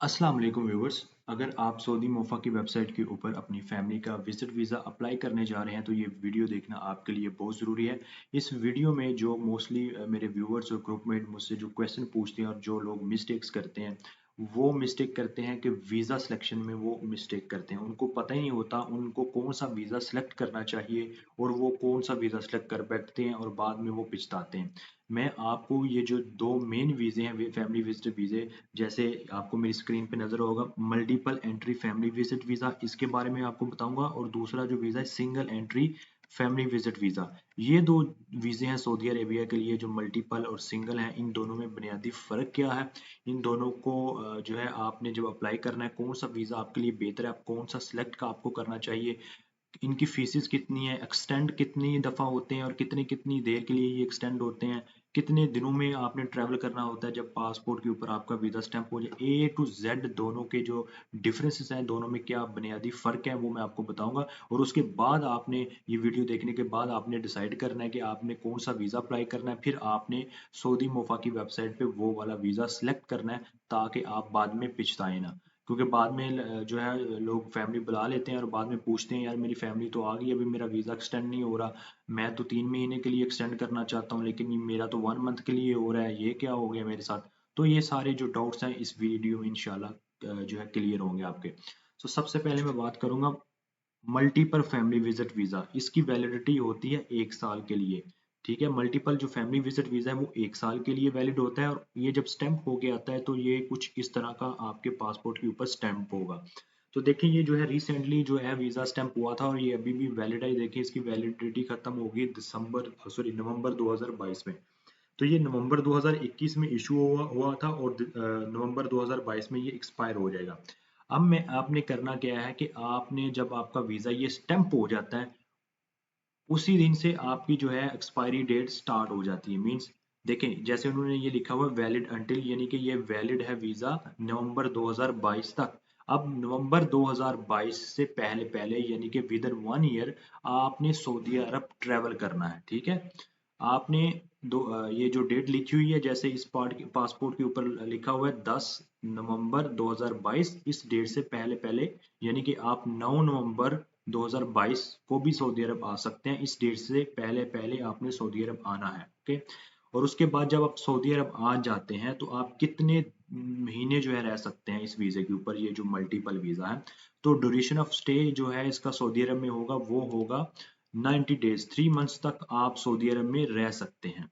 अस्सलाम वालेकुम व्यूवर्स। अगर आप सऊदी मोफ़ा की वेबसाइट के ऊपर अपनी फैमिली का विज़िट वीज़ा अप्लाई करने जा रहे हैं तो ये वीडियो देखना आपके लिए बहुत ज़रूरी है। इस वीडियो में जो मोस्टली मेरे व्यूवर्स और ग्रुपमेट मुझसे जो क्वेश्चन पूछते हैं और जो लोग मिस्टेक्स करते हैं, वो मिस्टेक करते हैं कि वीज़ा सिलेक्शन में वो मिस्टेक करते हैं। उनको पता ही नहीं होता उनको कौन-सा वीज़ा सेलेक्ट करना चाहिए और वो कौन-सा वीज़ा सेलेक्ट कर बैठते हैं और बाद में वो पछताते हैं। मैं आपको ये जो 2 मेन वीज़े हैं वे फैमिली विज़िट वीज़े, जैसे आपको मेरी स्क्रीन पे नज़र होगा multiple entry family visit visa, इसके बारे में आपको बताऊंगा। और दूसरा जो वीज़ा है single entry family visit visa. ये दो वीज़े हैं सऊदी अरेबिया के लिए, जो मल्टीपल और सिंगल हैं। इन दोनों में बुनियादी फ़र्क क्या है, इन दोनों को जो है आपने जब अप्लाई करना है कौन सा वीज़ा आपके लिए बेहतर है, आप कौन सा सिलेक्ट का आपको करना चाहिए, इनकी फीसेस कितनी है, एक्सटेंड कितनी दफ़ा होते हैं और कितनी कितनी देर के लिए ये एक्सटेंड होते हैं, कितने दिनों में आपने ट्रैवल करना होता है जब पासपोर्ट के ऊपर आपका वीज़ा स्टैंप हो जाए। ए टू जेड दोनों के जो डिफरेंसेस हैं, दोनों में क्या बुनियादी फ़र्क है, वो मैं आपको बताऊंगा। और उसके बाद आपने ये वीडियो देखने के बाद आपने डिसाइड करना है कि आपने कौन सा वीज़ा अप्लाई करना है। फिर आपने सऊदी मोफा की वेबसाइट पे वो वाला वीज़ा सेलेक्ट करना है ताकि आप बाद में पछताए ना। क्योंकि बाद में जो है लोग फैमिली बुला लेते हैं और बाद में पूछते हैं यार मेरी फैमिली तो आ गई, अभी मेरा वीज़ा एक्सटेंड नहीं हो रहा, मैं तो 3 महीने के लिए एक्सटेंड करना चाहता हूँ लेकिन मेरा तो 1 मंथ के लिए हो रहा है, ये क्या हो गया मेरे साथ। तो ये सारे जो डाउट्स हैं इस वीडियो में इंशाल्लाह जो है क्लियर होंगे आपके। तो सबसे पहले मैं बात करूंगा मल्टीपल फैमिली विजिट वीजा। इसकी वैलिडिटी होती है 1 साल के लिए। ठीक है, मल्टीपल जो फैमिली विजिट वीजा है वो 1 साल के लिए वैलिड होता है और ये जब स्टैंप हो गया आता है तो ये कुछ इस तरह का आपके पासपोर्ट के ऊपर स्टैंप होगा। तो देखिए ये जो है रिसेंटली जो है वीजा स्टैंप हुआ था और ये अभी भी वैलिड है। देखिए इसकी वैलिडिटी खत्म होगी नवंबर 2022 में। तो ये नवंबर 2021 में इशू हुआ हुआ था और नवंबर 2022 में ये एक्सपायर हो जाएगा। अब मैं आपने करना क्या है कि आपने जब आपका वीजा ये स्टैंप हो जाता है उसी दिन से आपकी जो है एक्सपायरी डेट स्टार्ट हो जाती है। मींस देखें जैसे उन्होंने ये लिखा हुआ है वैलिड अंटिल, यानी कि ये वैलिड है वीजा नवंबर 2022 तक। अब नवंबर 2022 से पहले पहले यानी कि विद इन 1 ईयर आपने सऊदी अरब ट्रेवल करना है। ठीक है, आपने ये जो डेट लिखी हुई है जैसे इस पासपोर्ट के ऊपर लिखा हुआ है 10 नवंबर 2022, इस डेट से पहले पहले यानी कि आप 9 नवंबर 2022 को भी सऊदी अरब आ सकते हैं। इस डेट से पहले पहले आपने सऊदी अरब आना है। ओके, और उसके बाद जब आप सऊदी अरब आ जाते हैं तो आप कितने महीने जो है रह सकते हैं इस वीजे के ऊपर, ये जो मल्टीपल वीजा है। तो ड्यूरेशन ऑफ स्टे जो है इसका सऊदी अरब में होगा वो होगा 90 डेज, 3 मंथ्स तक आप सऊदी अरब में रह सकते हैं।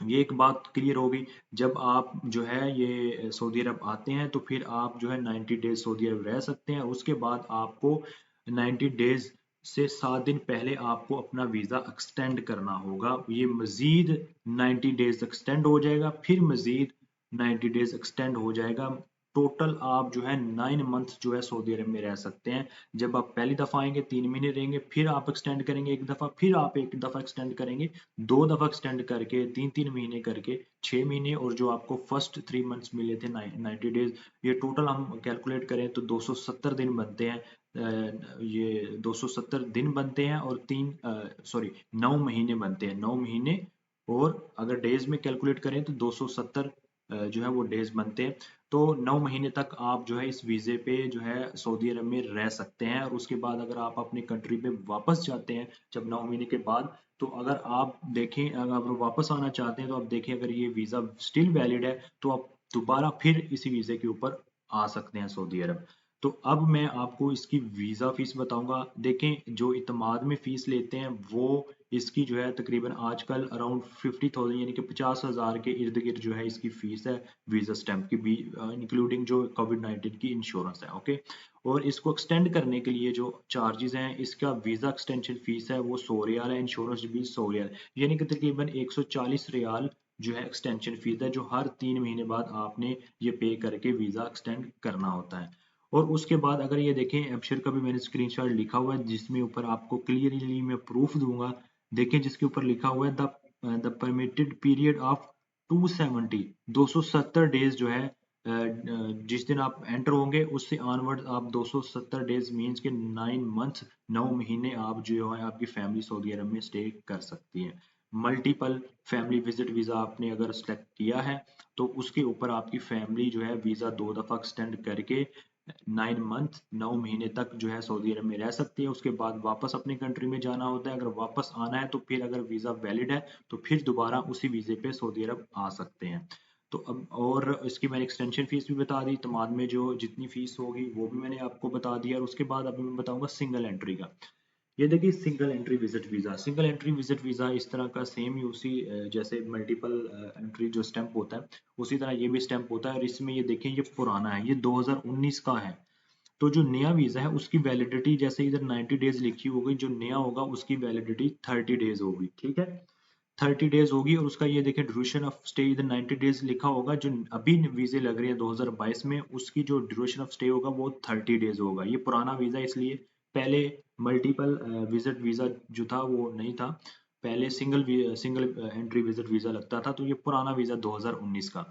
ये एक बात क्लियर होगी। जब आप जो है ये सऊदी अरब आते हैं तो फिर आप जो है 90 डेज सऊदी अरब रह सकते हैं। उसके बाद आपको 90 डेज से 7 दिन पहले आपको अपना वीज़ा एक्सटेंड करना होगा। ये मज़ीद 90 डेज एक्सटेंड हो जाएगा, फिर मज़ीद 90 डेज एक्सटेंड हो जाएगा। टोटल आप जो है 9 मंथ जो है सऊदी अरब में रह सकते हैं। जब आप पहली दफ़ा आएंगे 3 महीने रहेंगे, फिर आप एक्सटेंड करेंगे एक दफ़ा, फिर आप एक दफ़ा एक्सटेंड करेंगे, 2 दफ़ा एक्सटेंड करके 3 3 महीने करके 6 महीने, और जो आपको फर्स्ट 3 मंथ्स मिले थे 90 डेज, ये टोटल हम कैलकुलेट करें तो 270 दिन बनते हैं। ये 270 दिन बनते हैं और 9 महीने बनते हैं, 9 महीने। और अगर डेज में कैलकुलेट करें तो 270 जो है वो डेज बनते हैं। तो 9 महीने तक आप जो है इस वीज़े पे जो है सऊदी अरब में रह सकते हैं। और उसके बाद अगर आप अपनी कंट्री पे वापस जाते हैं जब 9 महीने के बाद, तो अगर आप देखें, अगर आप वापस आना चाहते हैं तो आप देखें अगर ये वीज़ा स्टिल वैलिड है तो आप दोबारा फिर इसी वीज़े के ऊपर आ सकते हैं सऊदी अरब। तो अब मैं आपको इसकी वीज़ा फीस बताऊंगा। देखें जो इतमाद में फ़ीस लेते हैं वो इसकी जो है तकरीबन आजकल अराउंड 50,000 यानी कि 50,000 के इर्द गिर्द जो है इसकी फ़ीस है वीज़ा स्टैंप की भी, इंक्लूडिंग जो कोविड-19 की इंश्योरेंस है। ओके, और इसको एक्सटेंड करने के लिए जो चार्जेस हैं, इसका वीज़ा एक्सटेंशन फ़ीस है वो 100 रियाल है, इंश्योरेंस भी 100 रियाल, यानी कि तकरीबन 140 रियाल जो है एक्सटेंशन फ़ीस है, जो हर 3 महीने बाद आपने ये पे करके वीज़ा एक्सटेंड करना होता है। और उसके बाद अगर ये देखें एबशर का भी मैंने स्क्रीनशॉट लिखा हुआ है जिसमें ऊपर आपको क्लियरली मैं प्रूफ दूंगा। देखें जिसके ऊपर लिखा हुआ है the permitted period of 270 270 days जो है जिस दिन आप एंटर होंगे उससे ऑनवर्ड आप 270 डेज मीन्स के 9 मंथ 9 महीने आप जो है आपकी फैमिली सऊदी अरब में स्टे कर सकती है। मल्टीपल फैमिली विजिट वीज़ा आपने अगर सेलेक्ट किया है तो उसके ऊपर आपकी फैमिली जो है वीज़ा 2 दफ़ा एक्सटेंड करके 9 मंथ 9 महीने तक जो है सऊदी अरब में रह सकती है। उसके बाद वापस अपनी कंट्री में जाना होता है। अगर वापस आना है तो फिर अगर वीज़ा वैलिड है तो फिर दोबारा उसी वीज़े पे सऊदी अरब आ सकते हैं। तो अब और इसकी मैंने एक्सटेंशन फीस भी बता दी, तमाद में जो जितनी फीस होगी वो भी मैंने आपको बता दिया। और उसके बाद अभी मैं बताऊंगा सिंगल एंट्री का। ये देखिए single entry visit visa, single entry visit visa इस तरह का सेम ही उसी जैसे मल्टीपल एंट्री जो स्टैंप होता है उसी तरह ये भी स्टैंप होता है। और इसमें ये देखें ये पुराना है, ये 2019 का है। तो जो नया वीज़ा है उसकी वैलिडिटी जैसे इधर 90 डेज लिखी होगी, जो नया होगा उसकी वैलिडिटी 30 डेज होगी, ठीक है। 30 डेज होगी और उसका ये देखें ड्यूरेशन ऑफ स्टे इधर 90 डेज लिखा होगा। जो अभी वीज़े लग रहे हैं 2022 में उसकी जो ड्यूरेशन ऑफ स्टे होगा वो 30 डेज होगा। ये पुराना वीज़ा इसलिए, पहले मल्टीपल विजिट वीज़ा जो था वो नहीं था, पहले सिंगल एंट्री विजिट वीज़ा लगता था। तो ये पुराना वीज़ा 2019 का।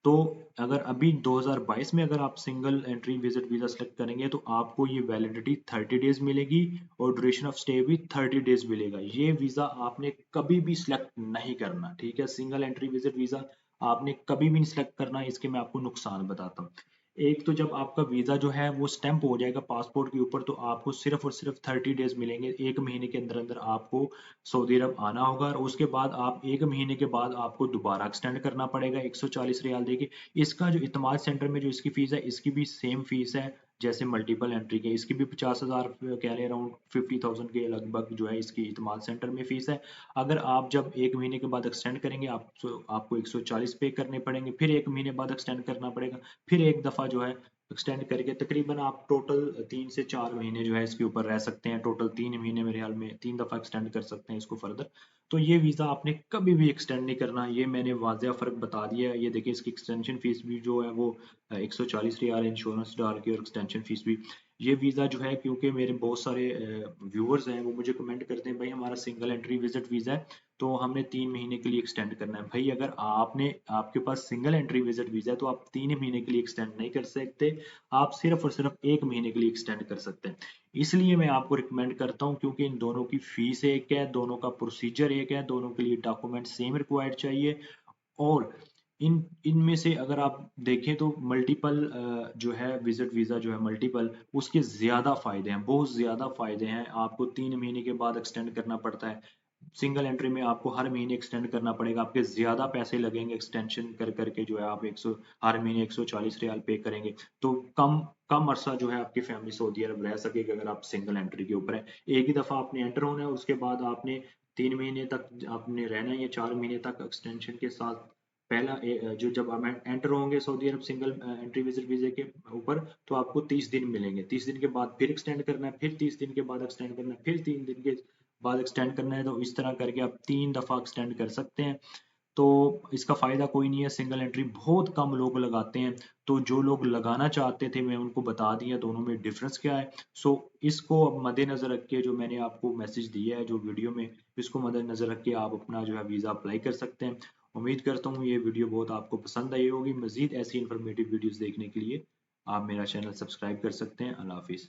तो अगर अभी 2022 में अगर आप single entry visit visa select करेंगे तो आपको ये वैलिडिटी 30 डेज मिलेगी और ड्यूरेशन ऑफ स्टे भी 30 डेज मिलेगा। ये वीजा आपने कभी भी सिलेक्ट नहीं करना, ठीक है। सिंगल एंट्री विजिट वीजा आपने कभी भी नहीं सिलेक्ट करना। इसके मैं आपको नुकसान बताता हूँ। एक तो जब आपका वीजा जो है वो स्टैंप हो जाएगा पासपोर्ट के ऊपर तो आपको सिर्फ और सिर्फ 30 डेज मिलेंगे। 1 महीने के अंदर अंदर आपको सऊदी अरब आना होगा और उसके बाद आप 1 महीने के बाद आपको दोबारा एक्सटेंड करना पड़ेगा 140 रियाल देके। इसका जो इतमाद सेंटर में जो इसकी फीस है इसकी भी सेम फीस है जैसे मल्टीपल एंट्री के। इसकी भी 50,000 कह लें, अराउंड 50,000 के लगभग जो है इसकी इतमाद सेंटर में फीस है। अगर आप जब 1 महीने के बाद एक्सटेंड करेंगे आपको 140 पे करने पड़ेंगे, फिर 1 महीने बाद एक्सटेंड करना पड़ेगा, फिर एक दफ़ा जो है एक्सटेंड करके तकरीबन आप टोटल 3 से 4 महीने जो है इसके ऊपर रह सकते हैं। टोटल 3 महीने मेरे ख्याल में 3 दफ़ा एक्सटेंड कर सकते हैं इसको फर्दर। तो ये वीज़ा आपने कभी भी एक्सटेंड नहीं करना, ये मैंने वाज़ेह फ़र्क बता दिया है। ये देखिए इसकी एक्सटेंशन फीस भी जो है वो 140 रियाल इंश्योरेंस डाल के और एक्सटेंशन फीस भी। ये वीज़ा जो है क्योंकि मेरे बहुत सारे व्यूअर्स हैं वो मुझे कमेंट करते हैं भाई हमारा सिंगल एंट्री विजिट वीज़ा है तो हमने 3 महीने के लिए एक्सटेंड करना है। भाई अगर आपके पास सिंगल एंट्री विजिट वीज़ा है तो आप 3 महीने के लिए एक्सटेंड नहीं कर सकते, आप सिर्फ और सिर्फ 1 महीने के लिए एक्सटेंड कर सकते हैं। इसलिए मैं आपको रिकमेंड करता हूँ क्योंकि इन दोनों की फीस एक है, दोनों का प्रोसीजर एक है, दोनों के लिए डॉक्यूमेंट सेम रिक्वायर्ड चाहिए। और इनमें से अगर आप देखें तो मल्टीपल जो है विजिट वीज़ा जो है मल्टीपल उसके ज़्यादा फ़ायदे हैं, बहुत ज़्यादा फ़ायदे हैं। आपको 3 महीने के बाद एक्सटेंड करना पड़ता है। सिंगल एंट्री में आपको हर महीने एक्सटेंड करना पड़ेगा, आपके ज़्यादा पैसे लगेंगे एक्सटेंशन कर करके जो है आप 100 हर महीने 140 रियाल पे करेंगे। तो कम कम अरसा जो है आपकी फैमिली सऊदी अरब रह सकेगी अगर आप सिंगल एंट्री के ऊपर है। एक ही दफ़ा आपने एंटर होना है उसके बाद आपने 3 महीने तक आपने रहना है या 4 महीने तक एक्सटेंशन के साथ। पहला जो जब आप एंटर होंगे सऊदी अरब सिंगल एंट्री विजिट वीजे के ऊपर तो आपको 30 दिन मिलेंगे। 30 दिन के बाद फिर एक्सटेंड करना है, फिर 30 दिन के बाद एक्सटेंड करना है, फिर 3 दिन के बाद एक्सटेंड करना है। तो इस तरह करके आप 3 दफ़ा एक्सटेंड कर सकते हैं। तो इसका फ़ायदा कोई नहीं है, सिंगल एंट्री बहुत कम लोग लगाते हैं। तो जो लोग लगाना चाहते थे मैं उनको बता दिया दोनों में डिफरेंस क्या है। सो इसको मद्देनज़र रख के जो मैंने आपको मैसेज दिया है जो वीडियो में, इसको मद्देनज़र रख के आप अपना जो है वीज़ा अप्लाई कर सकते हैं। उम्मीद करता हूँ ये वीडियो बहुत आपको पसंद आई होगी। मज़ीद ऐसी इन्फॉर्मेटिव वीडियोज़ देखने के लिए आप मेरा चैनल सब्सक्राइब कर सकते हैं। अल्लाह हाफिज़।